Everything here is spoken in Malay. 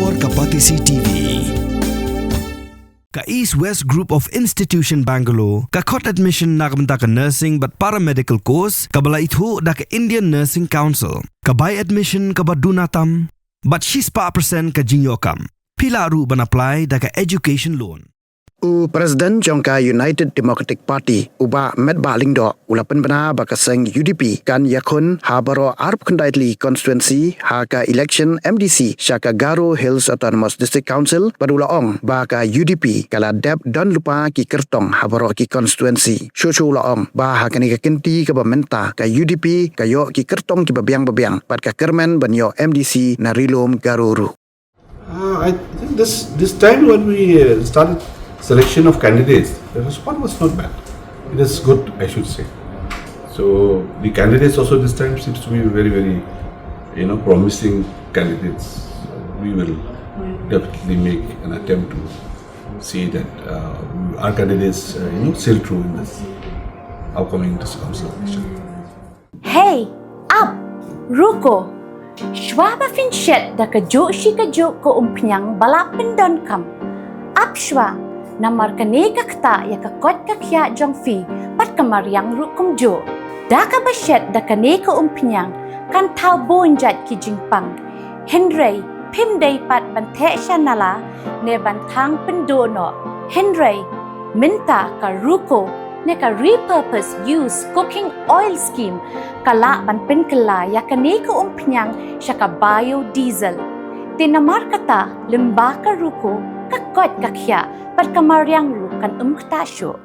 Bogor Kapatisi TV. Ka East West Group of Institution Bangalore, ka khot admission na kabanta ka nursing but paramedical course, kabala itho da ka Indian Nursing Council, ka buy admission ka badunatam, but she's pa percent ka jinyokam. Pila ru ban apply da ka education loan. Presiden jongka United Democratic Party uba med baling do ulapan bana bakaseng UDP kan yakun ha Baroh arp Konstitwensi Konstitwensi ha ka election MDC syaka Baroh Hills Autonomous District Council badula ong ba ka UDP kala dep don lupa ki kertong ha Baroh ki Konstitwensi shushu la ong ba ha kani ka kenti ka bamenta ka UDP kayo ki kertong ki babiang pat ka kermen banyo MDC na rilom garuru. I think this time when we started selection of candidates, the response was not bad. It is good, I should say. So the candidates also this time seems to be very, promising candidates. We will definitely make an attempt to see that our candidates, sail through in this upcoming council election. Hey, up, Ruko. Shwaba finshet da ka jo ko umpiang balapin don kam. Up shwa. Namar kaneka kta ya kakot kakya jong fi pat kamaryang rukum jo. Daka basyet da kaneka umpinyang kan tau bonjat ki jingpang. Henry pimday pat bante siya nala ne bantang pendono. Henry minta ka ruko ne ka repurpose use cooking oil scheme kala ban penkala ya kaneka umpinyang siya ka biodiesel. Tinamar kata limba ka ruko kakot kakya pat kamaryang rukan ktasyo.